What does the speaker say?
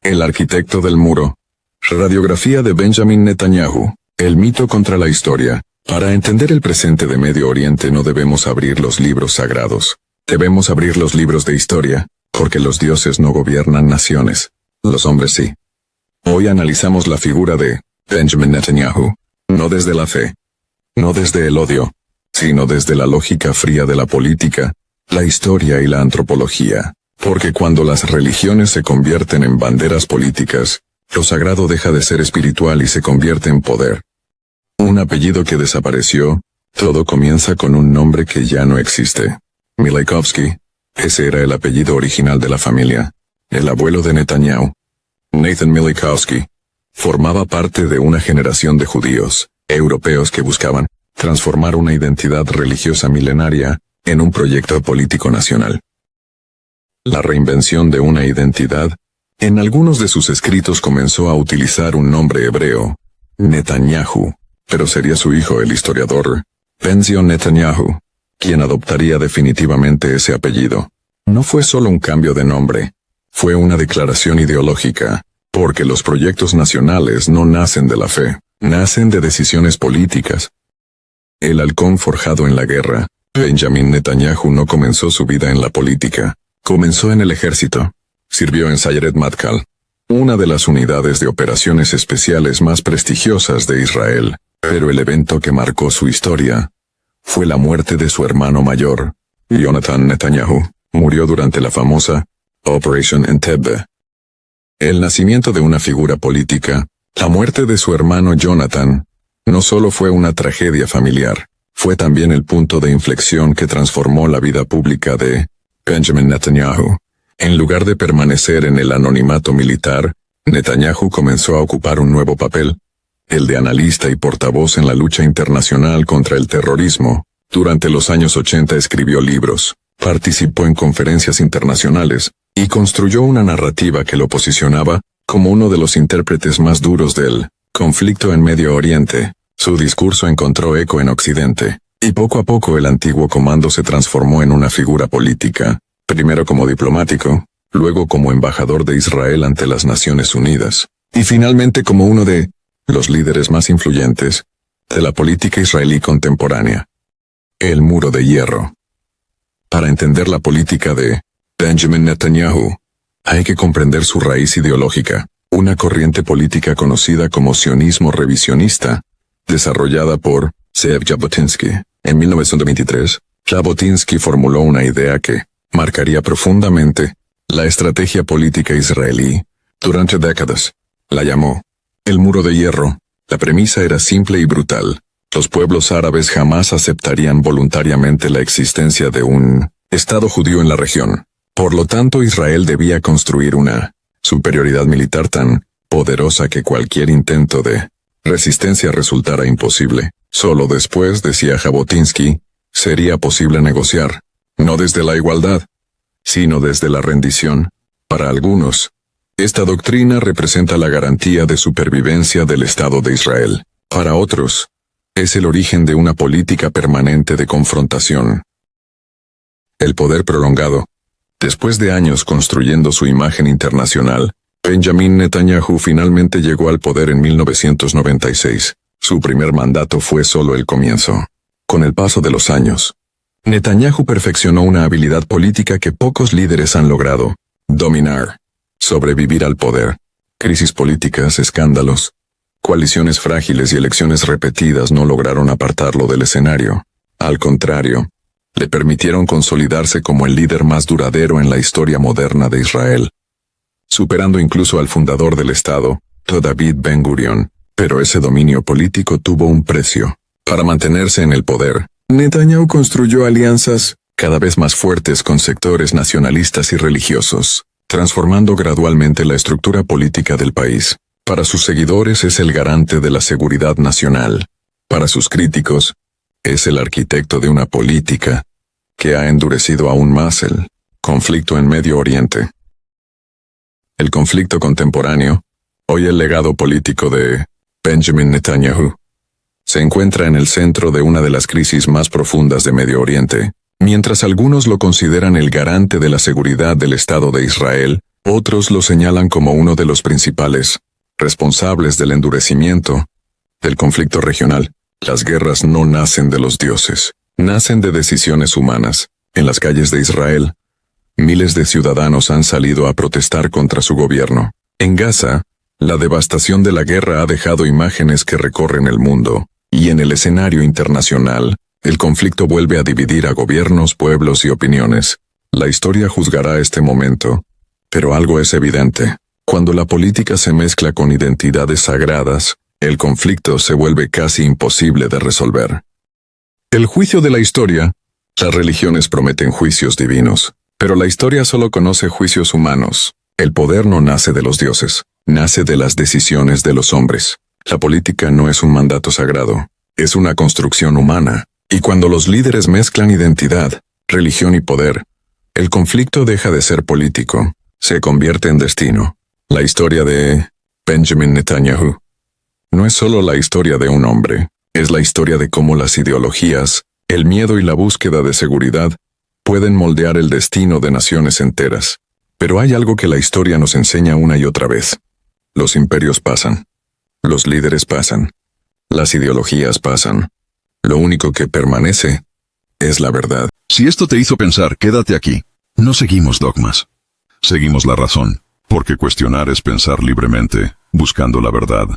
El arquitecto del muro. Radiografía de Benjamin Netanyahu. El mito contra la historia. Para entender el presente de Medio Oriente no debemos abrir los libros sagrados. Debemos abrir los libros de historia, porque los dioses no gobiernan naciones. Los hombres sí. Hoy analizamos la figura de Benjamin Netanyahu, no desde la fe, no desde el odio, sino desde la lógica fría de la política, la historia y la antropología. Porque cuando las religiones se convierten en banderas políticas, lo sagrado deja de ser espiritual y se convierte en poder. Un apellido que desapareció, todo comienza con un nombre que ya no existe. Mileikovsky, ese era el apellido original de la familia, el abuelo de Netanyahu. Nathan Mileikovsky formaba parte de una generación de judíos, europeos que buscaban transformar una identidad religiosa milenaria en un proyecto político nacional. La reinvención de una identidad, en algunos de sus escritos comenzó a utilizar un nombre hebreo, Netanyahu, pero sería su hijo el historiador, Benzion Netanyahu, quien adoptaría definitivamente ese apellido. No fue solo un cambio de nombre, fue una declaración ideológica, porque los proyectos nacionales no nacen de la fe, nacen de decisiones políticas. El halcón forjado en la guerra, Benjamin Netanyahu no comenzó su vida en la política, comenzó en el ejército. Sirvió en Sayeret Matkal, una de las unidades de operaciones especiales más prestigiosas de Israel, pero el evento que marcó su historia fue la muerte de su hermano mayor, Jonathan Netanyahu. Murió durante la famosa Operation Entebbe. El nacimiento de una figura política, la muerte de su hermano Jonathan, no solo fue una tragedia familiar, fue también el punto de inflexión que transformó la vida pública de Benjamin Netanyahu. En lugar de permanecer en el anonimato militar, Netanyahu comenzó a ocupar un nuevo papel, el de analista y portavoz en la lucha internacional contra el terrorismo. Durante los años 80 escribió libros, participó en conferencias internacionales, y construyó una narrativa que lo posicionaba como uno de los intérpretes más duros del conflicto en Medio Oriente. Su discurso encontró eco en Occidente, y poco a poco el antiguo comando se transformó en una figura política. Primero como diplomático, luego como embajador de Israel ante las Naciones Unidas, y finalmente como uno de los líderes más influyentes de la política israelí contemporánea. El muro de hierro. Para entender la política de Benjamin Netanyahu, hay que comprender su raíz ideológica, una corriente política conocida como sionismo revisionista, desarrollada por Zeev Jabotinsky. En 1923, Jabotinsky formuló una idea que marcaría profundamente la estrategia política israelí durante décadas. La llamó el muro de hierro. La premisa era simple y brutal. Los pueblos árabes jamás aceptarían voluntariamente la existencia de un Estado judío en la región. Por lo tanto, Israel debía construir una superioridad militar tan poderosa que cualquier intento de resistencia resultara imposible. Solo después, decía Jabotinsky, sería posible negociar. No desde la igualdad, sino desde la rendición. Para algunos, esta doctrina representa la garantía de supervivencia del Estado de Israel. Para otros, es el origen de una política permanente de confrontación. El poder prolongado. Después de años construyendo su imagen internacional, Benjamin Netanyahu finalmente llegó al poder en 1996. Su primer mandato fue solo el comienzo. Con el paso de los años, Netanyahu perfeccionó una habilidad política que pocos líderes han logrado: dominar, sobrevivir al poder. Crisis políticas, escándalos, coaliciones frágiles y elecciones repetidas no lograron apartarlo del escenario. Al contrario, le permitieron consolidarse como el líder más duradero en la historia moderna de Israel, superando incluso al fundador del Estado, David Ben-Gurion. Pero ese dominio político tuvo un precio. Para mantenerse en el poder, Netanyahu construyó alianzas cada vez más fuertes con sectores nacionalistas y religiosos, transformando gradualmente la estructura política del país. Para sus seguidores es el garante de la seguridad nacional. Para sus críticos, es el arquitecto de una política que ha endurecido aún más el conflicto en Medio Oriente. El conflicto contemporáneo, hoy el legado político de Benjamin Netanyahu, se encuentra en el centro de una de las crisis más profundas de Medio Oriente. Mientras algunos lo consideran el garante de la seguridad del Estado de Israel, Otros lo señalan como uno de los principales responsables del endurecimiento del conflicto regional. Las guerras no nacen de los dioses, nacen de decisiones humanas. En las calles de Israel, miles de ciudadanos han salido a protestar contra su gobierno. En Gaza, la devastación de la guerra ha dejado imágenes que recorren el mundo, y en el escenario internacional, el conflicto vuelve a dividir a gobiernos, pueblos y opiniones. La historia juzgará este momento, pero algo es evidente. Cuando la política se mezcla con identidades sagradas, el conflicto se vuelve casi imposible de resolver. El juicio de la historia. Las religiones prometen juicios divinos, pero la historia solo conoce juicios humanos. El poder no nace de los dioses, nace de las decisiones de los hombres. La política no es un mandato sagrado, es una construcción humana, y cuando los líderes mezclan identidad, religión y poder, el conflicto deja de ser político, se convierte en destino. La historia de Benjamin Netanyahu no es solo la historia de un hombre, es la historia de cómo las ideologías, el miedo y la búsqueda de seguridad pueden moldear el destino de naciones enteras. Pero hay algo que la historia nos enseña una y otra vez. Los imperios pasan. Los líderes pasan. Las ideologías pasan. Lo único que permanece es la verdad. Si esto te hizo pensar, quédate aquí. No seguimos dogmas. Seguimos la razón, porque cuestionar es pensar libremente, buscando la verdad.